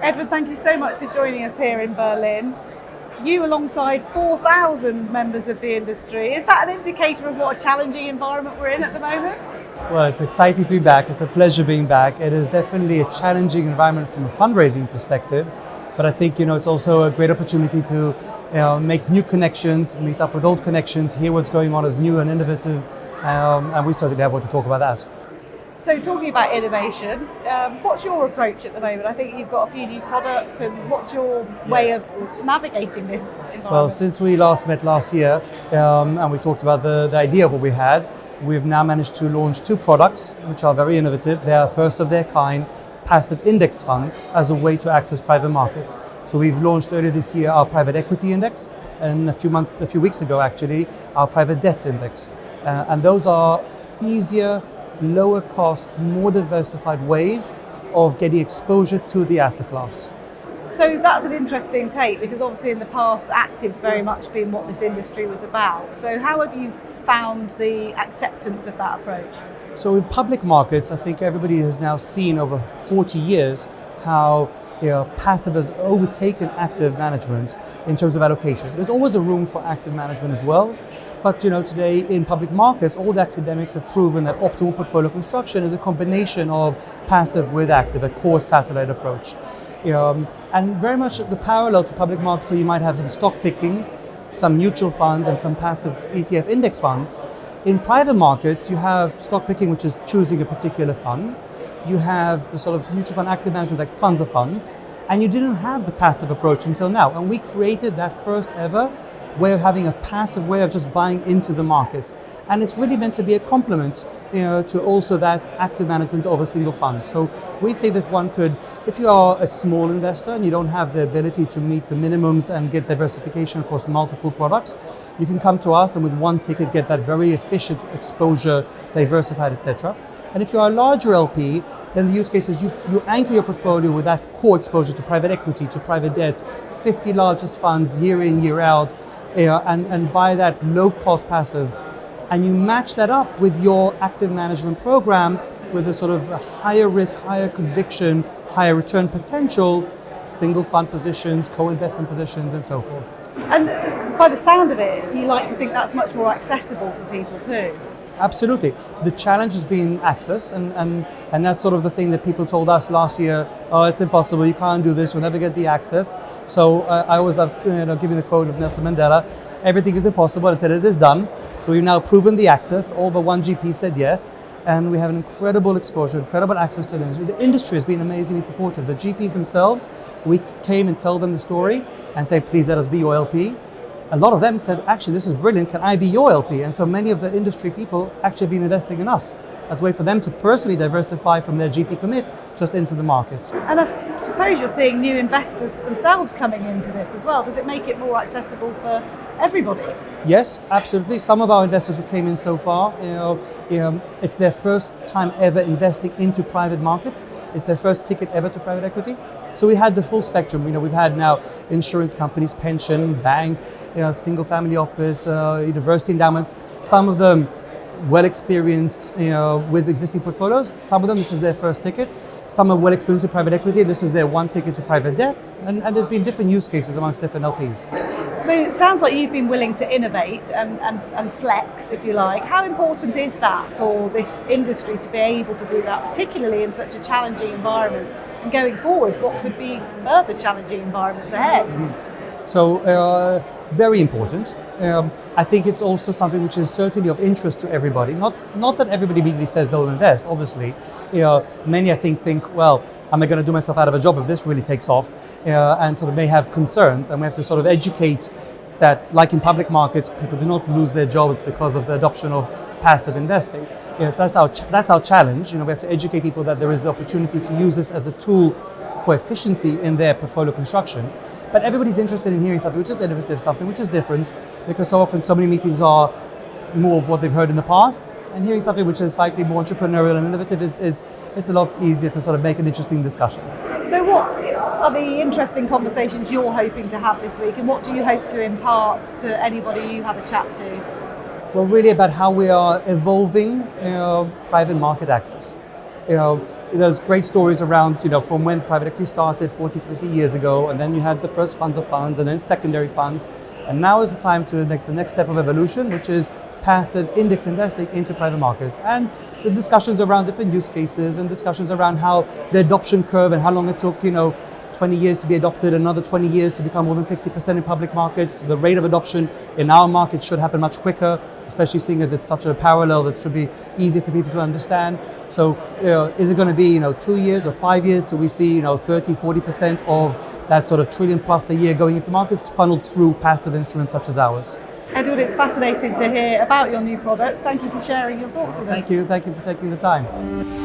Edward, thank you so much for joining us here in Berlin. You alongside 4,000 members of the industry. Is that an indicator of what a challenging environment we're in at the moment? Well, it's exciting to be back. It's a pleasure being back. It is definitely a challenging environment from a fundraising perspective, but I think it's also a great opportunity to make new connections, meet up with old connections, hear what's going on as new and innovative, and we certainly have what to talk about that. So talking about innovation, what's your approach at the moment? I think you've got a few new products, and what's your way of navigating this environment? Well, since we last met last year and we talked about the idea of what we had, we've now managed to launch 2 products which are very innovative. They are first of their kind passive index funds as a way to access private markets. So we've launched earlier this year our private equity index, and a few weeks ago actually our private debt index. And those are easier, lower cost, more diversified ways of getting exposure to the asset class. So that's an interesting take, because obviously in the past active's very much been what this industry was about. So how have you found the acceptance of that approach? So in public markets, I think everybody has now seen over 40 years how passive has overtaken active management in terms of allocation. There's always a room for active management as well. But today in public markets, all the academics have proven that optimal portfolio construction is a combination of passive with active, a core satellite approach. And very much the parallel to public markets, you might have some stock picking, some mutual funds, and some passive ETF index funds. In private markets, you have stock picking, which is choosing a particular fund. You have the sort of mutual fund active management like funds of funds, and you didn't have the passive approach until now. And we created that first ever way of having a passive way of just buying into the market. And it's really meant to be a complement to also that active management of a single fund. So we think that one could, if you are a small investor and you don't have the ability to meet the minimums and get diversification across multiple products, you can come to us and with one ticket get that very efficient exposure, diversified, etc. And if you are a larger LP, then the use case is you anchor your portfolio with that core exposure to private equity, to private debt, 50 largest funds year in, year out, and buy that low-cost passive, and you match that up with your active management program with a sort of a higher risk, higher conviction, higher return potential, single fund positions, co-investment positions, and so forth. And by the sound of it, you like to think that's much more accessible for people too. Absolutely. The challenge has been access, and that's sort of the thing that people told us last year, oh, it's impossible, you can't do this, you'll never get the access. So I always love giving the quote of Nelson Mandela, everything is impossible until it is done. So we've now proven the access, all but one GP said yes, and we have an incredible exposure, incredible access to the industry. The industry has been amazingly supportive. The GPs themselves, we came and tell them the story and say, please let us be your LP. A lot of them said, actually, this is brilliant, can I be your LP? And so many of the industry people actually have been investing in us as a way for them to personally diversify from their GP commit just into the market. And I suppose you're seeing new investors themselves coming into this as well. Does it make it more accessible for everybody? Yes, absolutely. Some of our investors who came in so far, it's their first time ever investing into private markets. It's their first ticket ever to private equity. So we had the full spectrum. We've had now insurance companies, pension, bank, single family office, university endowments. Some of them well experienced with existing portfolios. Some of them, this is their first ticket. Some are well experienced in private equity. This is their one ticket to private debt. And there's been different use cases amongst different LPs. So it sounds like you've been willing to innovate and flex, if you like. How important is that for this industry to be able to do that, particularly in such a challenging environment? And going forward, what could be further challenging environments ahead? So very important. I think it's also something which is certainly of interest to everybody. Not that everybody immediately says they'll invest, obviously. Many I think, well, am I going to do myself out of a job if this really takes off? And sort of may have concerns, and we have to sort of educate that, like in public markets, people do not lose their jobs because of the adoption of passive investing. So that's our challenge. We have to educate people that there is the opportunity to use this as a tool for efficiency in their portfolio construction. But everybody's interested in hearing something which is innovative, something which is different, because so often so many meetings are more of what they've heard in the past, and hearing something which is slightly more entrepreneurial and innovative is a lot easier to sort of make an interesting discussion. So what are the interesting conversations you're hoping to have this week, and what do you hope to impart to anybody you have a chat to? Well, really about how we are evolving private market access. there's great stories around, from when private equity started 40, 50 years ago, and then you had the first funds of funds and then secondary funds. And now is the time to the next step of evolution, which is passive index investing into private markets. And the discussions around different use cases and discussions around how the adoption curve and how long it took, 20 years to be adopted, another 20 years to become more than 50% in public markets. The rate of adoption in our market should happen much quicker, especially seeing as it's such a parallel that should be easy for people to understand. So, is it going to be, 2 years or 5 years till we see, 30, 40% of that sort of trillion plus a year going into markets funneled through passive instruments such as ours? Edward, it's fascinating to hear about your new products. Thank you for sharing your thoughts with us. Thank you for taking the time.